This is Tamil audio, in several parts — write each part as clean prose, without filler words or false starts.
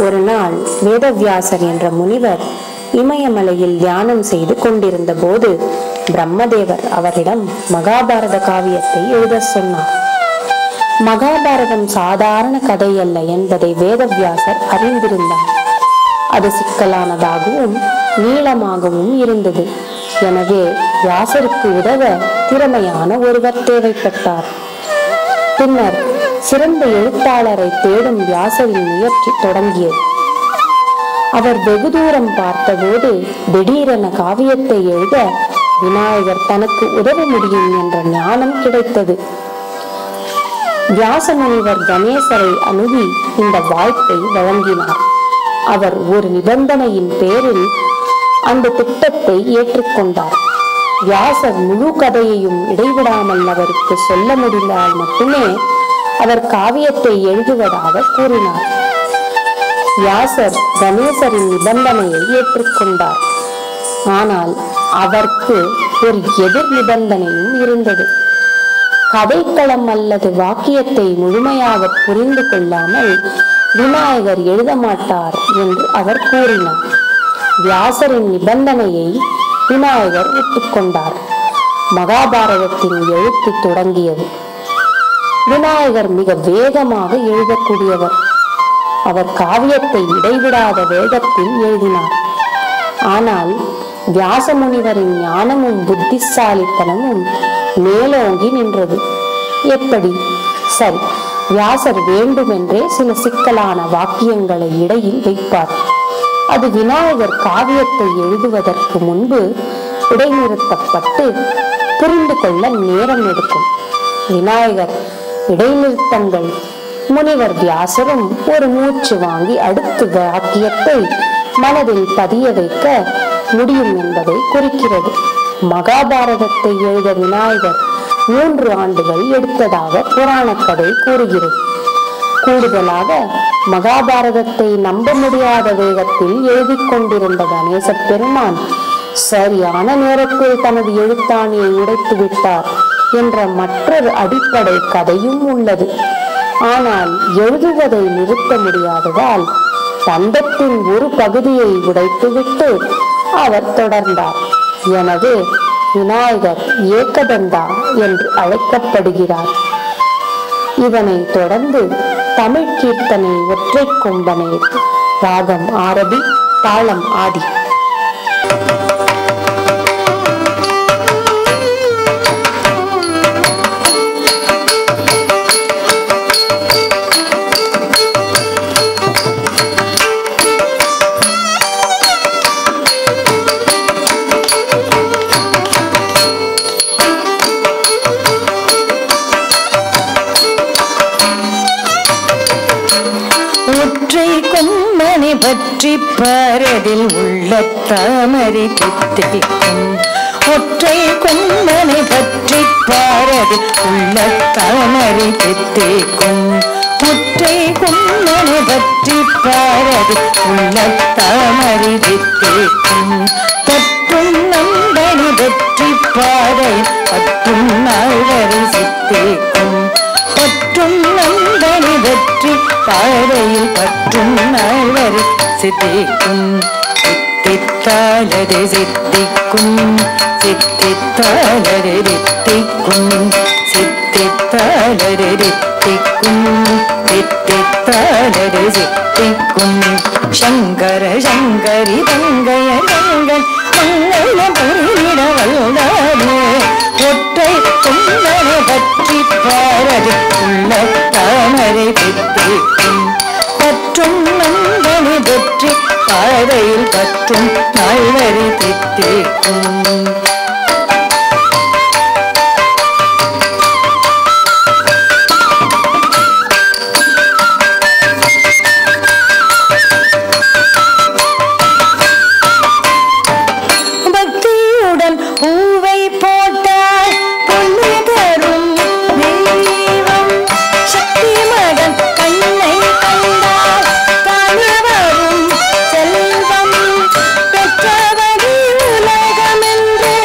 ஒரு நாள் வேதவியாசர் என்ற முனிவர் இமயமலையில் தியானம் செய்து கொண்டிருந்த போது பிரம்மதேவர் அவரிடம் மகாபாரத காவியத்தை எழுத சொன்னார். மகாபாரதம் சாதாரண கதை அல்ல என்பதை வேதவியாசர் அறிந்திருந்தார். அது சிக்கலானதாகவும் நீளமாகவும் இருந்தது. எனவே வியாசருக்கு உதவ திறமையான ஒருவர் தேவைப்பட்டார். பின்னர் சிறந்த எழுத்தாளரை தேடும் வியாசரின் முயற்சி தொடங்கியது. அவர் வெகு தூரம் பார்த்தபோது திடீரென காவியத்தை எழுத விநாயகர் தனக்கு உதவ முடியும் என்ற ஞானம் கிடைத்தது. வியாச முனிவர் கணேசரை அணுகி இந்த வாய்ப்பை வழங்கினார். அவர் ஒரு நிபந்தனையின் பேரில் அந்த திட்டத்தை ஏற்றுக்கொண்டார். வியாசர் முழு கதையையும் இடைவிடாமல் அவருக்கு சொல்ல முடிந்தால் மட்டுமே அவர் காவியத்தை எழுதுவதாக கூறினார். வியாசர் கணேசரின் நிபந்தனையை ஏற்றுக்கொண்டார். ஆனால் அவருக்கு ஒரு எதிர் நிபந்தனையும் இருந்தது. கதைக்களம் அல்லது வாக்கியத்தை முழுமையாக புரிந்து கொள்ளாமல் விநாயகர் எழுத மாட்டார் என்று அவர் கூறினார். வியாசரின் நிபந்தனையை விநாயகர் ஒத்துக்கொண்டார். மகாபாரதத்தின் எழுத்து தொடங்கியது. விநாயகர் மிக வேகமாக எழுதக்கூடியவர். அவர் காவியத்தை இடைவிடாத வேகத்தில் எழுதினார். ஆனால் வியாச முனிவரின் ஞானமும் புத்திசாலித்தனமும் மேலோங்கி நின்றது. எப்படி? சரி, வியாசர் வேண்டுமென்றே சில சிக்கலான வாக்கியங்களை இடையில் வைப்பார். அது விநாயகர் காவியத்தை எழுதுவதற்கு முன்பு இடைநிறுத்தப்பட்டு புரிந்து கொள்ள நேரம் எடுக்கும். விநாயகர் இடைநிறுத்தங்கள் முனிவர் வியாசரும் ஒரு மூச்சு வாங்கி அடுத்த வாக்கியத்தை மனதில் பதிய வைக்க முடியும் என்பதை குறிக்கிறது. மகாபாரதத்தை எழுத விநாயகர் 3 ஆண்டுகள் எடுத்ததாக புராண கதை கூறுகிறது. கூடுதலாக மகாபாரதத்தை நம்ப முடியாத வேகத்தில் எழுதி கொண்டிருந்த கணேச பெருமான் சரியான நேரத்தில் தனது எழுத்தாணியை உடைத்து விட்டார் என்ற மற்றொரு அடிப்படை கதையும் உள்ளது. ஆனால் எழுதுவதை நிறுத்த முடியாததால் தந்தத்தின் ஒரு பகுதியை உடைத்துவிட்டு அவர் தொடர்ந்தார். எனவே விநாயகர் ஏகதந்தா என்று அழைக்கப்படுகிறார். இதனை தொடர்ந்து தமிழ் கீர்த்தனை ஒற்றை கொம்பனை, ராகம் ஆரபி, தாளம் ஆதி. பற்றி பாரதில் உள்ள தாமரை தித்திக்கும். ஒற்றை கொம்பனை பற்றி பாரதில் உள்ள தாமரை தித்திக்கும். ஒற்றை கொம்பனை பற்றி பாரதில் உள்ள தாமரை தித்திக்கும். பற்றும் நம்பனை பற்றி பாறையில் பற்றும் நால்வரை சித்திக்கும். பற்றும் நம்பனை பற்றி பாறையில் பற்றும் நால்வரை சித்திக்கும். சித்தித்தாலது சித்திக்கும். சித்தித்தாலது ரித்திக்கும். சித்தித்தாலது ரித்திக்கும். சித்தித்தாலது சித்திக்கும். சங்கர சங்கரி தங்கைய தங்கள் மங்கள புரியிட வல்லாரே. ஒற்றை கொம்பனை பற்றி பாரதி உள்ள தாமரை தித்திக்கும். பற்றும் நம்பனை பற்றி பாதையில் பற்றும் நால்வரை தித்திக்கும். பக்தியுடன் பூவை போட்டால் பொண்ணு தரும் தெய்வம். சக்தி மகன் கண்ணை கண்டால் தானே வரும் செல்வம். பெற்றவதி உலகமென்று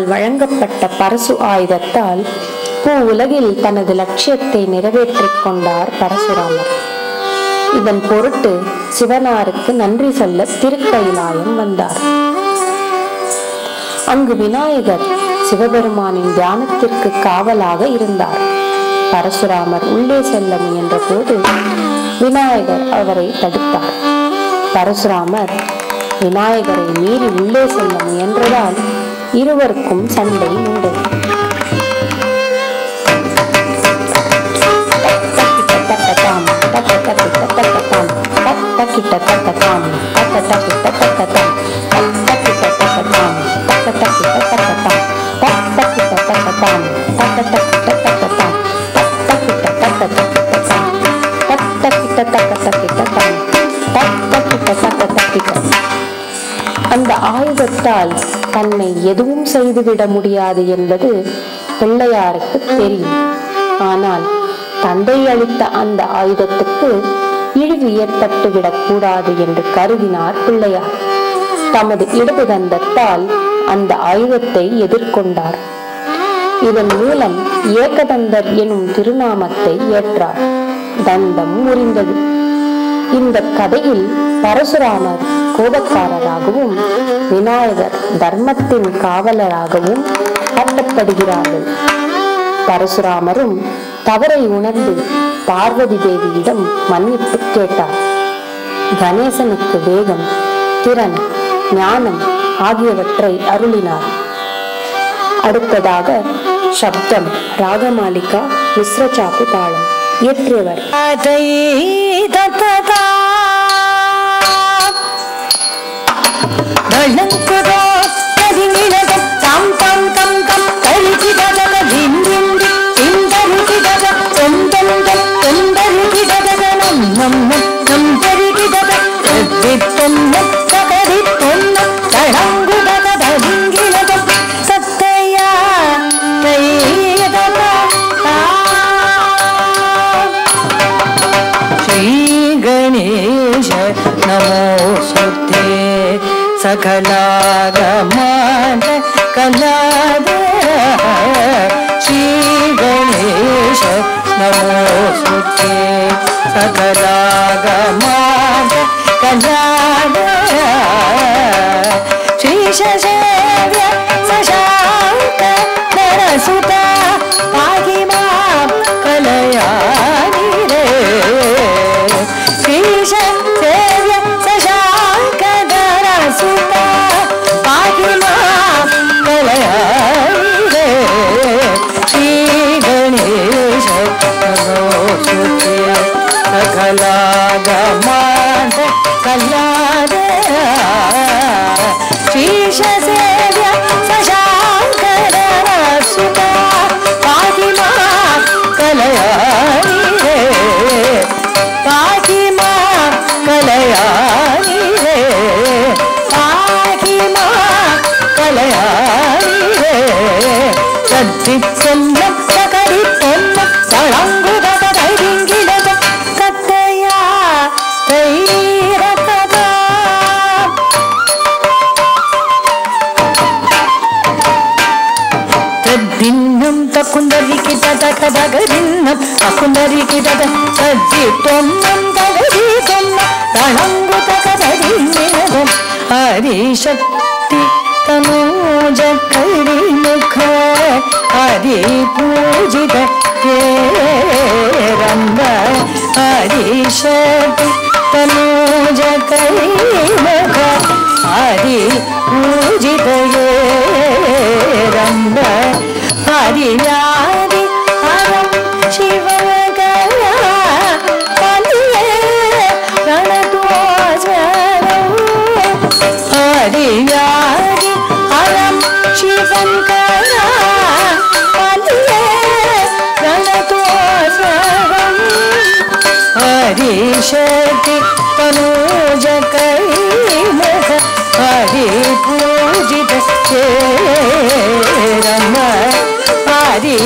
சிவபெருமானால் வழங்கப்பட்ட பரசு ஆயுதத்தால் உலகில் தனது லட்சியத்தை நிறைவேற்றிக் கொண்டார் பரசுராமர். இதன் பொருட்டு சிவனாருக்கு நன்றி சொல்ல திருக்கைலாயம் வந்தார். அங்கு விநாயகர் சிவபெருமானின் தியானத்திற்கு காவலாக இருந்தார். பரசுராமர் உள்ளே செல்ல முயன்ற போது விநாயகர் அவரை தடுத்தார். பரசுராமர் விநாயகரை மீறி உள்ளே செல்ல முயன்றதால் இருவருக்கும் சண்டை உண்டது. அந்த ஆயுதத்தால் தன்னை எதுவும் செய்துவிட முடியாது என்பது பிள்ளையாருக்கு தெரியும். ஆனால் தந்தை அளித்த அந்த ஆயுதத்துக்கு இழிவு ஏற்பட்டு விடக்கூடாது என்று கருதினார் பிள்ளையார். தமது இடது தந்தத்தால் அந்த ஆயுதத்தை எதிர்கொண்டார். இதன் மூலம் ஏகதந்தர் எனும் திருநாமத்தை ஏற்றார். தந்தம் முறிந்தது. இந்த கதையில் பரசுராமர் கோபக்காரராகவும் விநாயகர் தர்மத்தின் காவலராகவும் காட்டப்படுகிறார்கள். பரசுராமரும் தவறை உணர்ந்து பார்வதி தேவியிடம் மன்னிப்பு கேட்டார். கணேசனுக்கு வேகம், திறன், ஞானம் ஆகியவற்றை அருளினார். அடுத்ததாக சப்தம் ராகமாலிகா மிஸ்ர சாப்பு தாளம். இயற்றியவர் सकलागमान कलाद श्री गणेश नमोस्तुते सकलागमान कलाद श्री शैव्य सशांक नरसुता पाहि मां कलयानि रे श्री शैव्य सशांक नरसुता पाहि मां कलयानि रे श्री गणेश नमोस्तुते सकलागमान कलाद श्रीशसेव्य सशांकर सुता पाहि मां कलयानि रे पाहि मां कलयानि रे पाहि मां कलयानि रे सद्दित्सन्नं सकरित्सन्नं सळङ्गुदकदैरिङ्गिलत कत्तया तैरतदा तद्दिन्नं तकुन्दरिकि तदकदगदिन्नं अकुन्दरिकि तद तद्दित्वन्नं तगदित्वन्नं तळङ्गुदकदैरिङ्गिलत हरिशक्ति तनूजकरिमुख हरिपूजित रम्ब हरिशक्ति तनूजकरिमुख हरिपूजित रम्ब हरिव्याधि हरं शिवगया कलिये रणध्वजरं हरिव्याधि हरं शिवगया कलिये रणध्वजरं हरिशक्ति तनूजकरिमुख हरिपूजित रम हरि